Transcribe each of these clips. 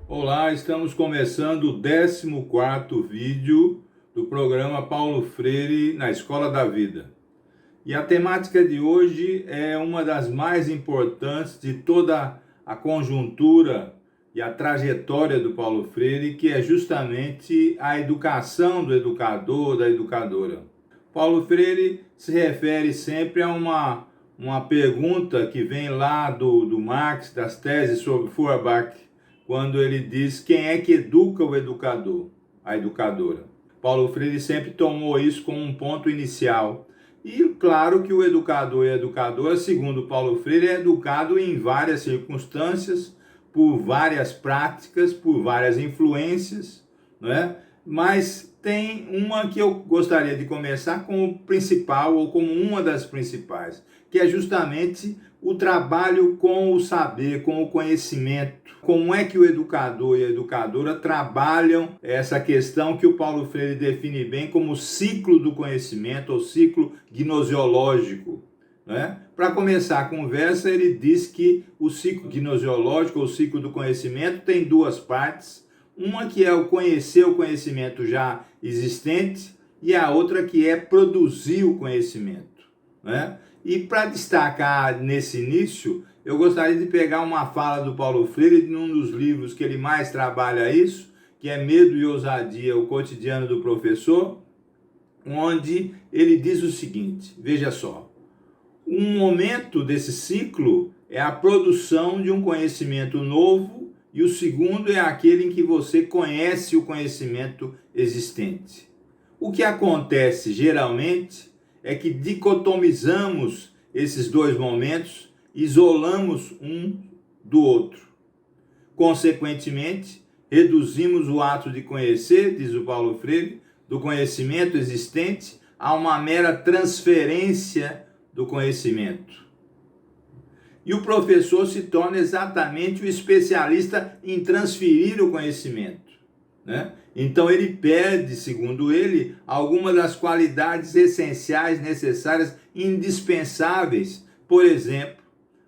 Olá, estamos começando o 14º vídeo do programa Paulo Freire na Escola da Vida. E a temática de hoje é uma das mais importantes de toda a conjuntura e a trajetória do Paulo Freire, que é justamente a educação do educador, da educadora. Paulo Freire se refere sempre a uma pergunta que vem lá do Marx, das teses sobre Feuerbach, quando ele diz quem é que educa o educador, a educadora. Paulo Freire sempre tomou isso como um ponto inicial. E claro que o educador e a educadora, segundo Paulo Freire, é educado em várias circunstâncias, por várias práticas, por várias influências, né? Mas tem uma que eu gostaria de começar como principal, ou como uma das principais, que é justamente o trabalho com o saber, com o conhecimento. Como é que o educador e a educadora trabalham essa questão que o Paulo Freire define bem como ciclo do conhecimento, ou ciclo gnosiológico, né? Para começar a conversa, ele diz que o ciclo gnosiológico, ou ciclo do conhecimento, tem duas partes. Uma que é o conhecer o conhecimento já existente e a outra que é produzir o conhecimento, né? E para destacar nesse início, eu gostaria de pegar uma fala do Paulo Freire num dos livros que ele mais trabalha isso, que é Medo e Ousadia, o cotidiano do professor, onde ele diz o seguinte, veja só, um momento desse ciclo é a produção de um conhecimento novo e o segundo é aquele em que você conhece o conhecimento existente. O que acontece geralmente é que dicotomizamos esses dois momentos, isolamos um do outro. Consequentemente, reduzimos o ato de conhecer, diz o Paulo Freire, do conhecimento existente a uma mera transferência do conhecimento. E o professor se torna exatamente o especialista em transferir o conhecimento, né? Então ele perde, segundo ele, algumas das qualidades essenciais, necessárias, indispensáveis. Por exemplo,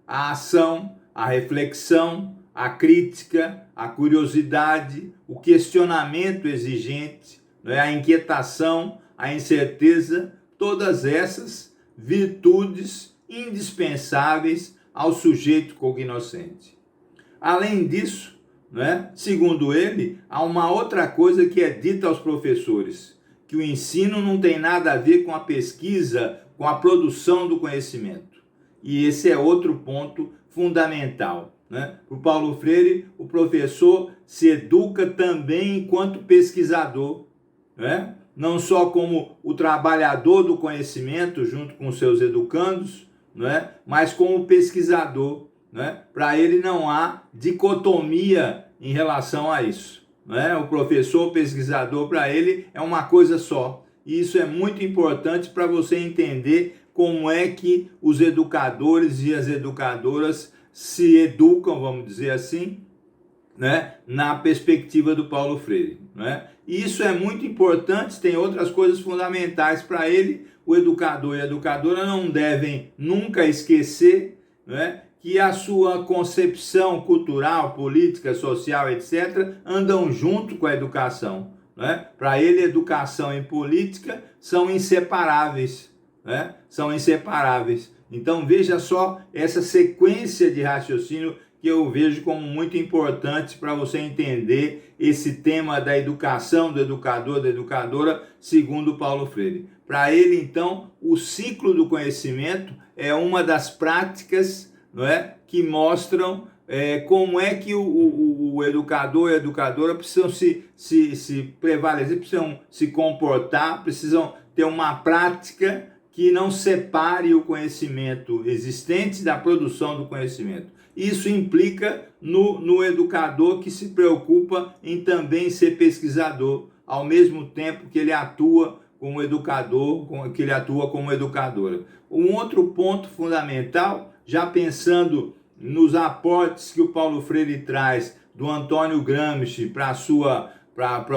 a ação, a reflexão, a crítica, a curiosidade, o questionamento exigente, né? A inquietação, a incerteza, todas essas virtudes indispensáveis ao sujeito cognoscente. Além disso, né, segundo ele, há uma outra coisa que é dita aos professores, que o ensino não tem nada a ver com a pesquisa, com a produção do conhecimento. E esse é outro ponto fundamental, né? Para o Paulo Freire, o professor se educa também enquanto pesquisador, né? Não só como o trabalhador do conhecimento junto com seus educandos, né? Mas como pesquisador, né? Para ele não há dicotomia em relação a isso, né? O professor pesquisador, para ele, é uma coisa só. E isso é muito importante para você entender como é que os educadores e as educadoras se educam, vamos dizer assim, né? Na perspectiva do Paulo Freire, né? E isso é muito importante, tem outras coisas fundamentais para ele. O educador e a educadora não devem nunca esquecer, né, que a sua concepção cultural, política, social, etc., andam junto com a educação, né? Para ele, educação e política são inseparáveis, né? São inseparáveis. Então, veja só essa sequência de raciocínio que eu vejo como muito importante para você entender esse tema da educação, do educador, da educadora, segundo Paulo Freire. Para ele, então, o ciclo do conhecimento é uma das práticas, não é, que mostram como é que o educador e a educadora precisam se prevalecer, precisam se comportar, precisam ter uma prática que não separe o conhecimento existente da produção do conhecimento. Isso implica no educador que se preocupa em também ser pesquisador, ao mesmo tempo que ele atua como educador, que ele atua como educadora. Um outro ponto fundamental, já pensando nos aportes que o Paulo Freire traz do Antônio Gramsci para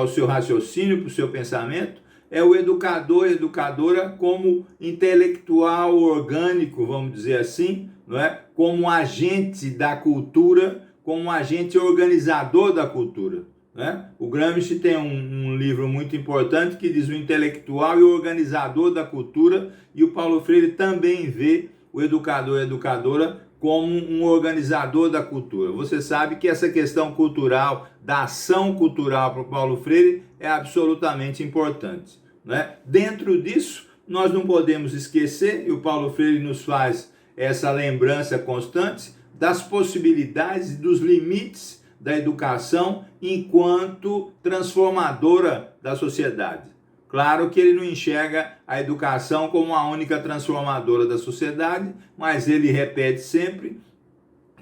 o seu raciocínio, para o seu pensamento, é o educador, educadora como intelectual orgânico, vamos dizer assim, não é? Como agente da cultura, como agente organizador da cultura. Né? O Gramsci tem um livro muito importante que diz o intelectual e o organizador da cultura, e o Paulo Freire também vê o educador e educadora como um organizador da cultura. Você sabe que essa questão cultural, da ação cultural para o Paulo Freire é absolutamente importante. Né? Dentro disso, nós não podemos esquecer, e o Paulo Freire nos faz essa lembrança constante, das possibilidades e dos limites da educação enquanto transformadora da sociedade. Claro que ele não enxerga a educação como a única transformadora da sociedade, mas ele repete sempre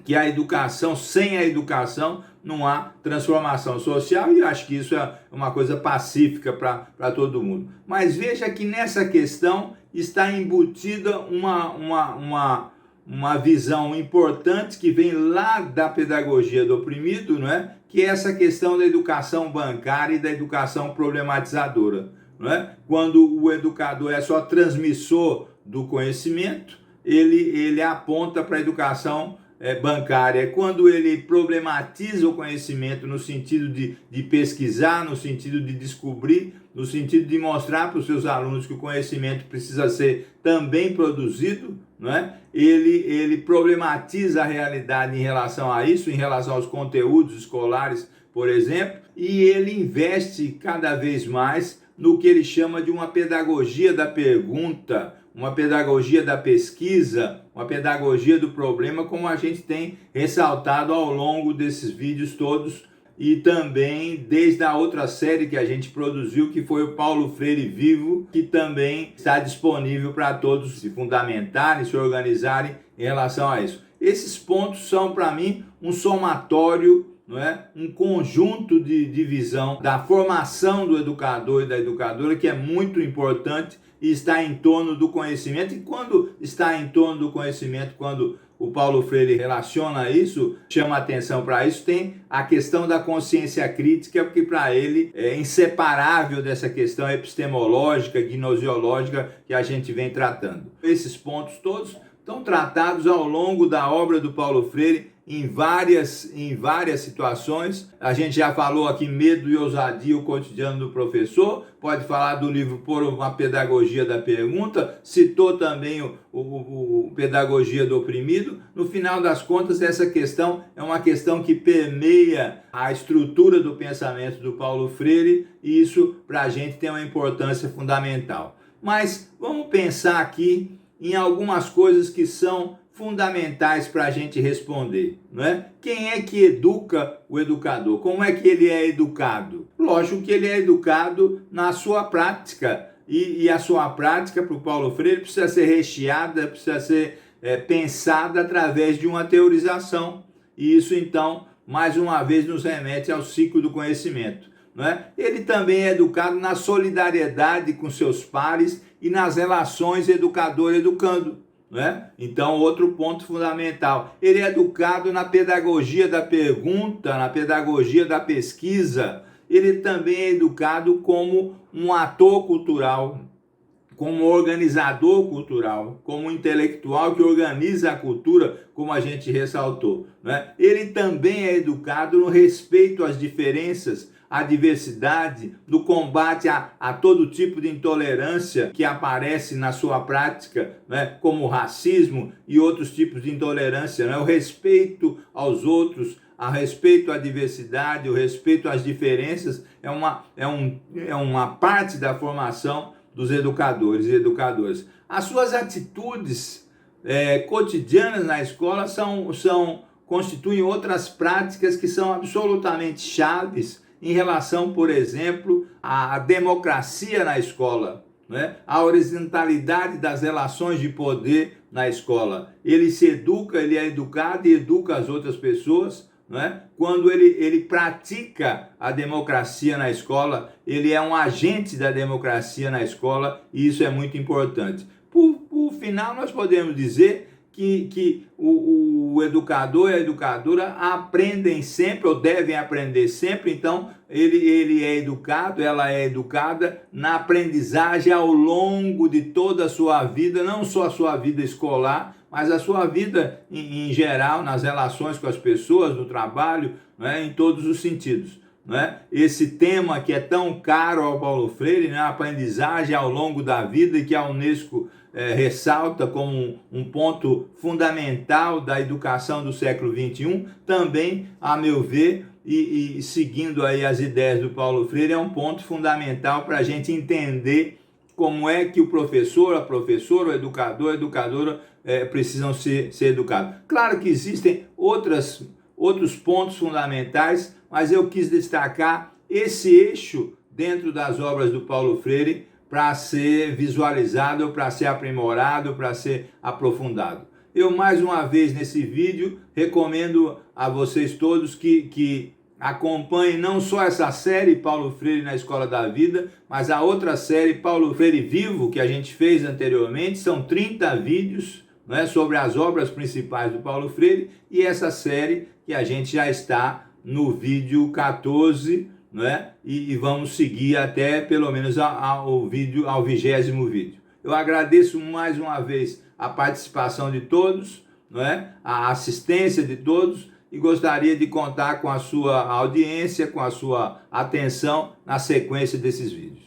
que a educação, sem a educação, não há transformação social, e eu acho que isso é uma coisa pacífica para todo mundo. Mas veja que nessa questão está embutida uma visão importante que vem lá da pedagogia do oprimido, não é? Que é essa questão da educação bancária e da educação problematizadora. Não é? Quando o educador é só transmissor do conhecimento, ele aponta para a educação bancária. Quando ele problematiza o conhecimento no sentido de pesquisar, no sentido de descobrir, no sentido de mostrar para os seus alunos que o conhecimento precisa ser também produzido, não é? Ele problematiza a realidade em relação a isso, em relação aos conteúdos escolares, por exemplo, e ele investe cada vez mais no que ele chama de uma pedagogia da pergunta, uma pedagogia da pesquisa, uma pedagogia do problema, como a gente tem ressaltado ao longo desses vídeos todos, e também desde a outra série que a gente produziu, que foi o Paulo Freire Vivo, que também está disponível para todos se fundamentarem, se organizarem em relação a isso. Esses pontos são, para mim, um somatório, não é? Um conjunto de visão da formação do educador e da educadora, que é muito importante e está em torno do conhecimento. E quando está em torno do conhecimento, quando o Paulo Freire relaciona isso, chama atenção para isso, tem a questão da consciência crítica, porque para ele é inseparável dessa questão epistemológica, gnosiológica que a gente vem tratando. Esses pontos todos estão tratados ao longo da obra do Paulo Freire em várias situações. A gente já falou aqui Medo e Ousadia, o cotidiano do professor, pode falar do livro Por uma Pedagogia da Pergunta, citou também o Pedagogia do Oprimido. No final das contas, essa questão é uma questão que permeia a estrutura do pensamento do Paulo Freire, e isso para a gente tem uma importância fundamental. Mas vamos pensar aqui em algumas coisas que são fundamentais para a gente responder, não é? Quem é que educa o educador? Como é que ele é educado? Lógico que ele é educado na sua prática, e a sua prática, para o Paulo Freire, precisa ser recheada, precisa ser pensada através de uma teorização, e isso então, mais uma vez, nos remete ao ciclo do conhecimento. Não é? Ele também é educado na solidariedade com seus pares e nas relações educador-educando. Né? Então, outro ponto fundamental, ele é educado na pedagogia da pergunta, na pedagogia da pesquisa. Ele também é educado como um ator cultural, como organizador cultural, como intelectual que organiza a cultura, como a gente ressaltou. Né? Ele também é educado no respeito às diferenças, à diversidade, no combate a todo tipo de intolerância que aparece na sua prática, né, como o racismo e outros tipos de intolerância, né, o respeito aos outros, a respeito à diversidade, o respeito às diferenças, é uma parte da formação dos educadores e educadoras. As suas atitudes cotidianas na escola constituem outras práticas que são absolutamente chaves em relação, por exemplo, à democracia na escola, né? A horizontalidade das relações de poder na escola. Ele se educa, ele é educado e educa as outras pessoas, né? Quando ele pratica a democracia na escola, ele é um agente da democracia na escola, e isso é muito importante. Por final, nós podemos dizer que o educador e a educadora aprendem sempre, ou devem aprender sempre. Então, ele é educado, ela é educada na aprendizagem ao longo de toda a sua vida, não só a sua vida escolar, mas a sua vida em geral, nas relações com as pessoas, no trabalho, né, em todos os sentidos. Né? Esse tema que é tão caro ao Paulo Freire, né? A aprendizagem ao longo da vida, e que a Unesco ressalta como um ponto fundamental da educação do século XXI, também, a meu ver, e seguindo aí as ideias do Paulo Freire, é um ponto fundamental para a gente entender como é que o professor, a professora, o educador, a educadora precisam ser educados. Claro que existem outros pontos fundamentais, mas eu quis destacar esse eixo dentro das obras do Paulo Freire para ser visualizado, para ser aprimorado, para ser aprofundado. Eu, mais uma vez, nesse vídeo, recomendo a vocês todos que acompanhem não só essa série Paulo Freire na Escola da Vida, mas a outra série Paulo Freire Vivo, que a gente fez anteriormente. São 30 vídeos, né, sobre as obras principais do Paulo Freire, e essa série que a gente já está no vídeo 14, né, e vamos seguir até pelo menos ao 20º vídeo. Eu agradeço mais uma vez a participação de todos, né, a assistência de todos, e gostaria de contar com a sua audiência, com a sua atenção na sequência desses vídeos.